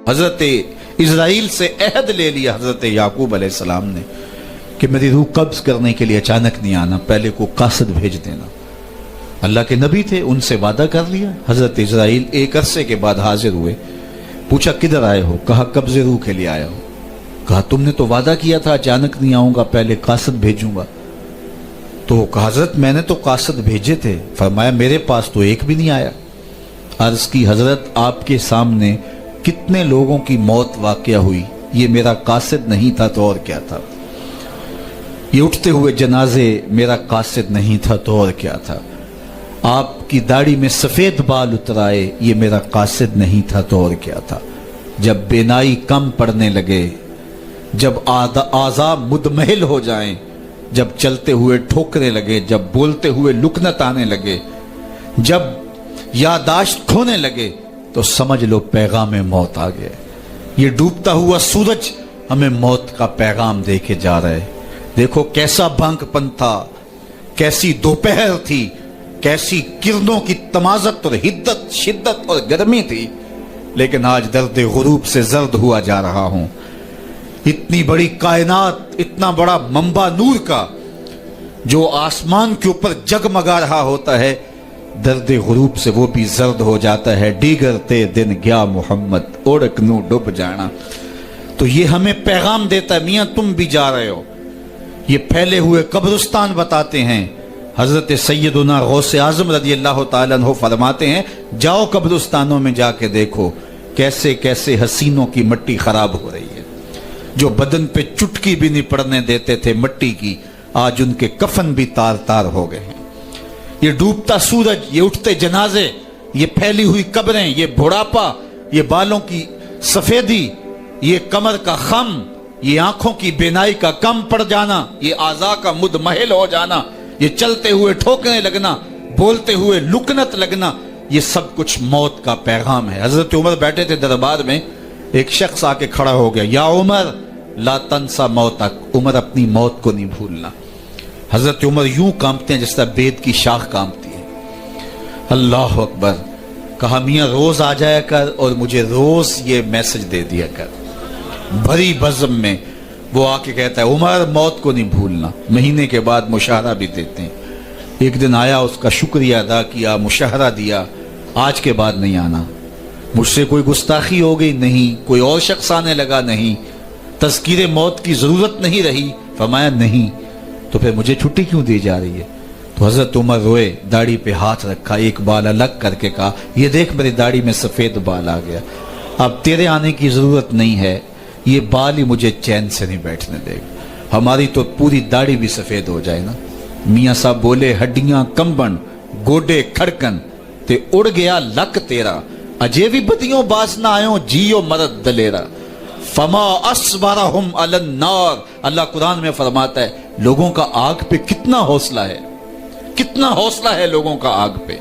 حضرت اسرائیل سے عہد لے لیا حضرت یعقوب علیہ السلام نے کہ میری روح قبض کرنے کے لیے اچانک نہیں آنا، پہلے کو قاصد بھیج دینا۔ اللہ کے نبی تھے، ان سے وعدہ کر لیا۔ حضرت اسرائیل ایک عرصے کے بعد حاضر ہوئے، پوچھا کدھر آئے ہو؟ کہا قبض روح کے لیے آیا ہوں۔ کہا تم نے تو وعدہ کیا تھا اچانک نہیں آؤں گا، پہلے قاصد بھیجوں گا۔ تو کہا حضرت میں نے تو قاصد بھیجے تھے۔ فرمایا میرے پاس تو ایک بھی نہیں آیا۔ عرض کی حضرت آپ کے سامنے کتنے لوگوں کی موت واقع ہوئی، یہ میرا قاصد نہیں تھا تو اور کیا تھا؟ یہ اٹھتے ہوئے جنازے میرا قاصد نہیں تھا تو اور کیا تھا؟ آپ کی داڑھی میں سفید بال اترائے، یہ میرا قاصد نہیں تھا تو اور کیا تھا؟ جب بینائی کم پڑنے لگے، جب اعضاء مدمحل ہو جائیں، جب چلتے ہوئے ٹھوکرے لگے، جب بولتے ہوئے لکنت آنے لگے، جب یادداشت کھونے لگے، تو سمجھ لو پیغام موت آ گئے۔ یہ ڈوبتا ہوا سورج ہمیں موت کا پیغام دے کے جا رہا ہے۔ دیکھو کیسا بھنک پن تھا، کیسی دوپہر تھی، کیسی کرنوں کی تمازت اور حدت، شدت اور گرمی تھی، لیکن آج درد غروب سے زرد ہوا جا رہا ہوں۔ اتنی بڑی کائنات، اتنا بڑا منبع نور کا جو آسمان کے اوپر جگمگا رہا ہوتا ہے، درد غروب سے وہ بھی زرد ہو جاتا ہے۔ دیگرتے دن گیا محمد اوڑک نو ڈوب جانا۔ تو یہ ہمیں پیغام دیتا ہے میاں تم بھی جا رہے ہو۔ یہ پھیلے ہوئے قبرستان بتاتے ہیں۔ حضرت سیدنا غوث اعظم رضی اللہ تعالیٰ عنہ فرماتے ہیں جاؤ قبرستانوں میں جا کے دیکھو کیسے کیسے حسینوں کی مٹی خراب ہو رہی ہے۔ جو بدن پہ چٹکی بھی نہیں پڑنے دیتے تھے مٹی کی، آج ان کے کفن بھی تار تار ہو گئے ہیں۔ یہ ڈوبتا سورج، یہ اٹھتے جنازے، یہ پھیلی ہوئی قبریں، یہ بڑھاپا، یہ بالوں کی سفیدی، یہ کمر کا خم، یہ آنکھوں کی بینائی کا کم پڑ جانا، یہ اعضاء کا مدمحل ہو جانا، یہ چلتے ہوئے ٹھوکنے لگنا، بولتے ہوئے لکنت لگنا، یہ سب کچھ موت کا پیغام ہے۔ حضرت عمر بیٹھے تھے دربار میں، ایک شخص آ کے کھڑا ہو گیا، یا عمر لا تنسا موتک، عمر اپنی موت کو نہیں بھولنا۔ حضرت عمر یوں کانپتے ہیں جس طرح بید کی شاخ کانپتی ہے۔ اللہ اکبر۔ کہا میاں روز آ جایا کر اور مجھے روز یہ میسج دے دیا کر۔ بھری بزم میں وہ آ کے کہتا ہے عمر موت کو نہیں بھولنا۔ مہینے کے بعد مشاہرہ بھی دیتے ہیں۔ ایک دن آیا، اس کا شکریہ ادا کیا، مشاہرہ دیا، آج کے بعد نہیں آنا۔ مجھ سے کوئی گستاخی ہو گئی؟ نہیں۔ کوئی اور شخص آنے لگا؟ نہیں۔ تذکیر موت کی ضرورت نہیں رہی؟ فرمایا نہیں۔ تو پھر مجھے چھٹی کیوں دی جا رہی ہے؟ تو حضرت عمر روئے، داڑھی پہ ہاتھ رکھا، ایک بال الگ کر کے کہا یہ دیکھ میری داڑھی میں سفید بال آ گیا، اب تیرے آنے کی ضرورت نہیں ہے، یہ بال ہی مجھے چین سے نہیں بیٹھنے دے گا۔ ہماری تو پوری داڑھی بھی سفید ہو جائے نا۔ میاں صاحب بولے ہڈیاں کمبن گوڈے کھڑکن تے اڑ گیا لک تیرا، اجے بھی بدیوں باز نہ آئوں جیو مرد دلیرا، فما اصبرہم علی النار۔ اللہ قرآن میں فرماتا ہے لوگوں کا آگ پہ کتنا حوصلہ ہے، کتنا حوصلہ ہے لوگوں کا آگ پہ۔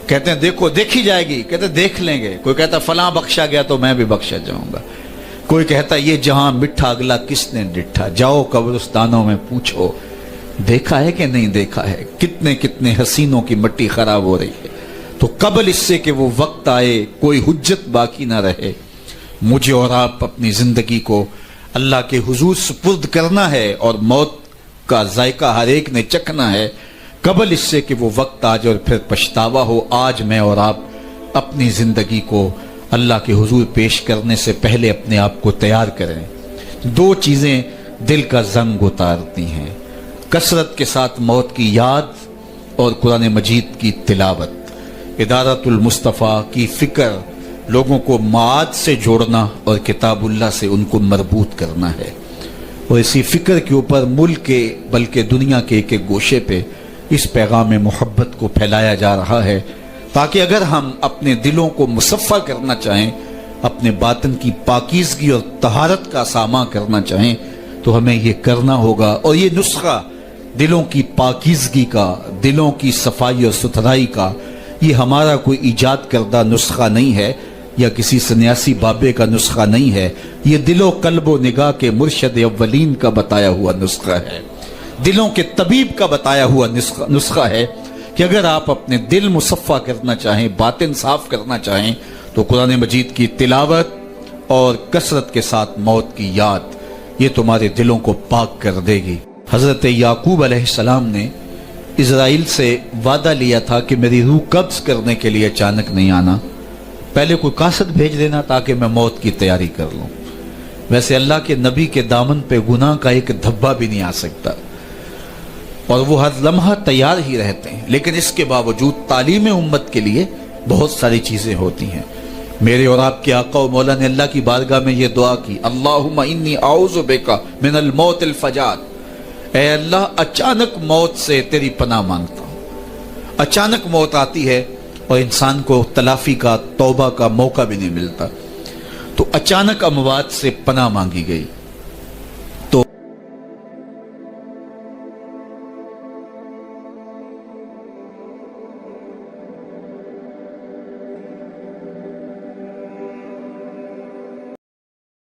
کہتے ہیں دیکھو دیکھی جائے گی، کہتے ہیں دیکھ لیں گے۔ کوئی کہتا ہے فلاں بخشا گیا تو میں بھی بخشا جاؤں گا، کوئی کہتا ہے یہ جہاں مٹھا اگلا کس نے ڈٹھا، جاؤ قبرستانوں میں پوچھو دیکھا ہے کہ نہیں دیکھا ہے، کتنے کتنے حسینوں کی مٹی خراب ہو رہی ہے۔ تو قبل اس سے کہ وہ وقت آئے کوئی حجت باقی نہ رہے، مجھے اور آپ اپنی زندگی کو اللہ کے حضور سپرد کرنا ہے، اور موت کا ذائقہ ہر ایک نے چکھنا ہے قبل اس سے کہ وہ وقت آ جائے اور پھر پچھتاوا ہو۔ آج میں اور آپ اپنی زندگی کو اللہ کے حضور پیش کرنے سے پہلے اپنے آپ کو تیار کریں۔ دو چیزیں دل کا زنگ اتارتی ہیں، کثرت کے ساتھ موت کی یاد اور قرآن مجید کی تلاوت۔ ادارت المصطفیٰ کی فکر لوگوں کو معاد سے جوڑنا اور کتاب اللہ سے ان کو مربوط کرنا ہے، اور اسی فکر کے اوپر ملک کے بلکہ دنیا کے ایک ایک گوشے پہ اس پیغام محبت کو پھیلایا جا رہا ہے، تاکہ اگر ہم اپنے دلوں کو مصفہ کرنا چاہیں، اپنے باطن کی پاکیزگی اور طہارت کا سامان کرنا چاہیں، تو ہمیں یہ کرنا ہوگا۔ اور یہ نسخہ دلوں کی پاکیزگی کا، دلوں کی صفائی اور ستھرائی کا، یہ ہمارا کوئی ایجاد کردہ نسخہ نہیں ہے، یا کسی سنیاسی بابے کا نسخہ نہیں ہے، یہ دل و قلب و نگاہ کے مرشد اولین کا بتایا ہوا نسخہ ہے، دلوں کے طبیب کا بتایا ہوا نسخہ ہے کہ اگر آپ اپنے دل مصفہ کرنا چاہیں، باطن صاف کرنا چاہیں، تو قرآن مجید کی تلاوت اور کثرت کے ساتھ موت کی یاد یہ تمہارے دلوں کو پاک کر دے گی۔ حضرت یعقوب علیہ السلام نے اسرائیل سے وعدہ لیا تھا کہ میری روح قبض کرنے کے لیے اچانک نہیں آنا، پہلے کوئی قاصد بھیج دینا تاکہ میں موت کی تیاری کر لوں۔ ویسے اللہ کے نبی کے دامن پہ گناہ کا ایک دھبا بھی نہیں آ سکتا اور وہ ہر لمحہ تیار ہی رہتے ہیں، لیکن اس کے باوجود تعلیم امت کے لیے بہت ساری چیزیں ہوتی ہیں۔ میرے اور آپ کے آقا و مولا نے اللہ کی بارگاہ میں یہ دعا کی، اللہم انی اعوذ بک من الموت الفجاۃ، اے اللہ اچانک موت سے تیری پناہ مانگتا ہوں۔ اچانک موت آتی ہے اور انسان کو تلافی کا، توبہ کا موقع بھی نہیں ملتا، تو اچانک اموات سے پناہ مانگی گئی۔